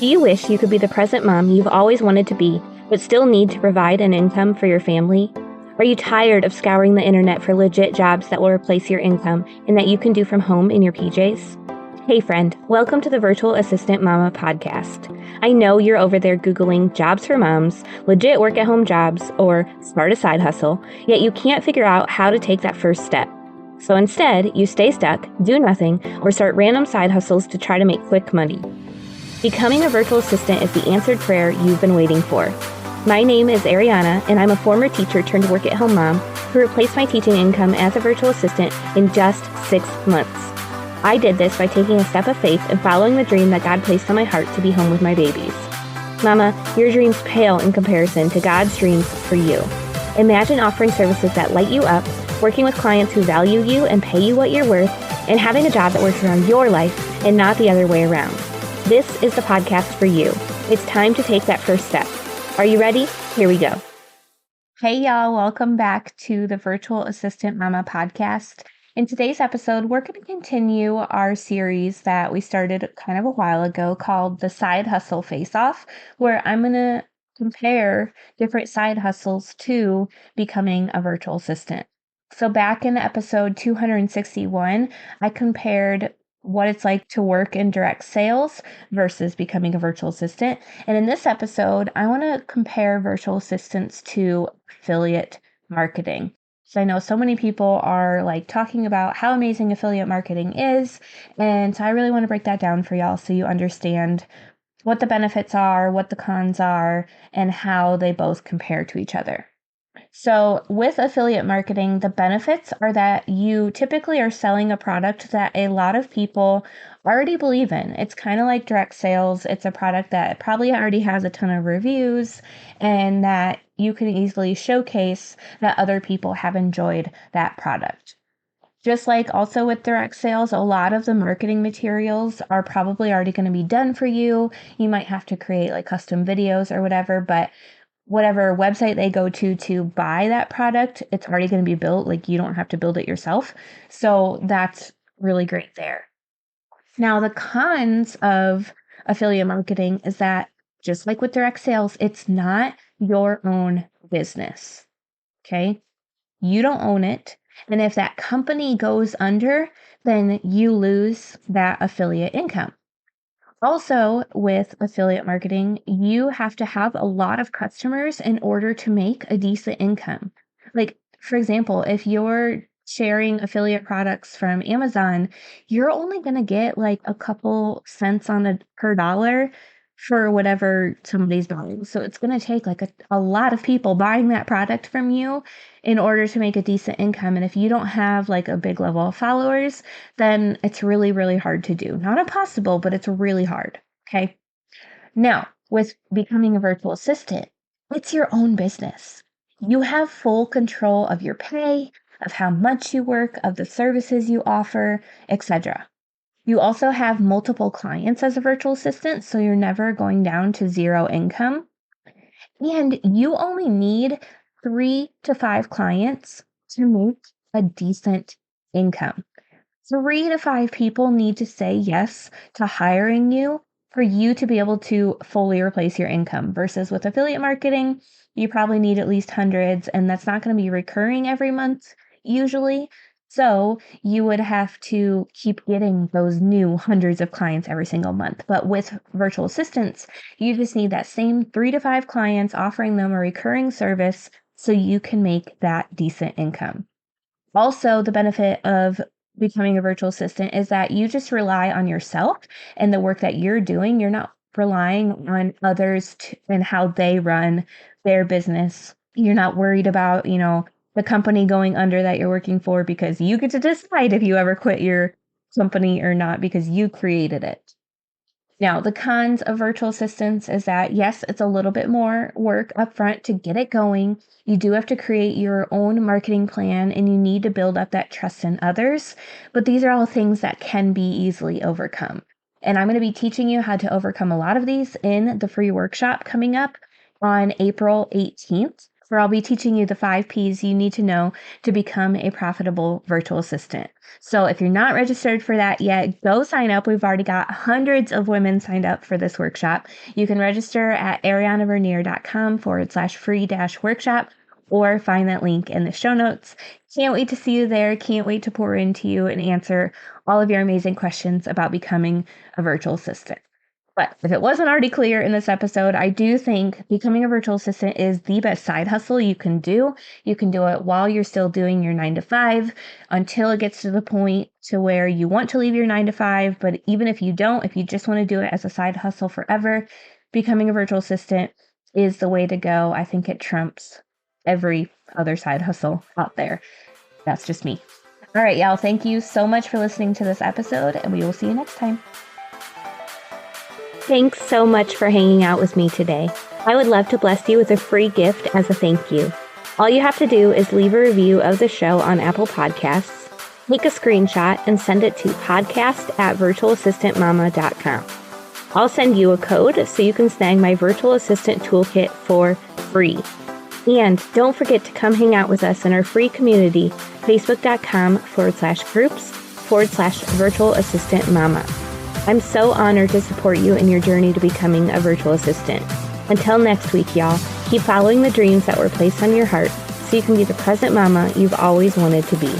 Do you wish you could be the present mom you've always wanted to be, but still need to provide an income for your family? Are you tired of scouring the internet for legit jobs that will replace your income and that you can do from home in your PJs? Hey friend, welcome to the Virtual Assistant Mama podcast. I know you're over there Googling jobs for moms, legit work at home jobs, or start a side hustle, yet you can't figure out how to take that first step. So instead, you stay stuck, do nothing, or start random side hustles to try to make quick money. Becoming a virtual assistant is the answered prayer you've been waiting for. My name is Ariana, and I'm a former teacher turned work-at-home mom who replaced my teaching income as a virtual assistant in just 6 months. I did this by taking a step of faith and following the dream that God placed on my heart to be home with my babies. Mama, your dreams pale in comparison to God's dreams for you. Imagine offering services that light you up, working with clients who value you and pay you what you're worth, and having a job that works around your life and not the other way around. This is the podcast for you. It's time to take that first step. Are you ready? Here we go. Hey y'all, welcome back to the Virtual Assistant Mama podcast. In today's episode, we're going to continue our series that we started kind of a while ago called the Side Hustle Face-Off, where I'm going to compare different side hustles to becoming a virtual assistant. So back in episode 261, I compared what it's like to work in direct sales versus becoming a virtual assistant. And in this episode, I want to compare virtual assistants to affiliate marketing. So I know so many people are like talking about how amazing affiliate marketing is. And so I really want to break that down for y'all so you understand what the benefits are, what the cons are, and how they both compare to each other. So with affiliate marketing, the benefits are that you typically are selling a product that a lot of people already believe in. It's kind of like direct sales. It's a product that probably already has a ton of reviews and that you can easily showcase that other people have enjoyed that product. Just like also with direct sales, a lot of the marketing materials are probably already going to be done for you. You might have to create like custom videos or whatever, but whatever website they go to buy that product, it's already going to be built. Like you don't have to build it yourself. So that's really great there. Now, the cons of affiliate marketing is that just like with direct sales, it's not your own business. Okay. You don't own it. And if that company goes under, then you lose that affiliate income. Also, with affiliate marketing, you have to have a lot of customers in order to make a decent income. Like, for example, if you're sharing affiliate products from Amazon, you're only going to get like a couple cents on per dollar for whatever somebody's buying. So it's going to take like a lot of people buying that product from you in order to make a decent income. And if you don't have like a big level of followers, then it's really, really hard to do. Not impossible, but it's really hard. Okay. Now, with becoming a virtual assistant, it's your own business. You have full control of your pay, of how much you work, of the services you offer, etc. You also have multiple clients as a virtual assistant, so you're never going down to zero income. And you only need 3 to 5 clients to make a decent income. 3 to 5 people need to say yes to hiring you for you to be able to fully replace your income versus with affiliate marketing, you probably need at least hundreds, and that's not going to be recurring every month usually. So you would have to keep getting those new hundreds of clients every single month. But with virtual assistants, you just need that same 3 to 5 clients offering them a recurring service so you can make that decent income. Also, the benefit of becoming a virtual assistant is that you just rely on yourself and the work that you're doing. You're not relying on others and how they run their business. You're not worried about, the company going under that you're working for because you get to decide if you ever quit your company or not because you created it. Now, the cons of virtual assistants is that, yes, it's a little bit more work upfront to get it going. You do have to create your own marketing plan and you need to build up that trust in others. But these are all things that can be easily overcome. And I'm going to be teaching you how to overcome a lot of these in the free workshop coming up on April 18th. where I'll be teaching you the 5 P's you need to know to become a profitable virtual assistant. So if you're not registered for that yet, go sign up. We've already got hundreds of women signed up for this workshop. You can register at arianavernier.com/free-workshop or find that link in the show notes. Can't wait to see you there. Can't wait to pour into you and answer all of your amazing questions about becoming a virtual assistant. But if it wasn't already clear in this episode, I do think becoming a virtual assistant is the best side hustle you can do. You can do it while you're still doing your 9 to 5 until it gets to the point to where you want to leave your 9 to 5. But even if you don't, if you just want to do it as a side hustle forever, becoming a virtual assistant is the way to go. I think it trumps every other side hustle out there. That's just me. All right, y'all. Thank you so much for listening to this episode, and we will see you next time. Thanks so much for hanging out with me today. I would love to bless you with a free gift as a thank you. All you have to do is leave a review of the show on Apple Podcasts, take a screenshot, and send it to podcast@virtualassistantmama.com. I'll send you a code so you can snag my virtual assistant toolkit for free. And don't forget to come hang out with us in our free community, facebook.com/groups/virtual assistant mama. I'm so honored to support you in your journey to becoming a virtual assistant. Until next week, y'all, keep following the dreams that were placed on your heart so you can be the present mama you've always wanted to be.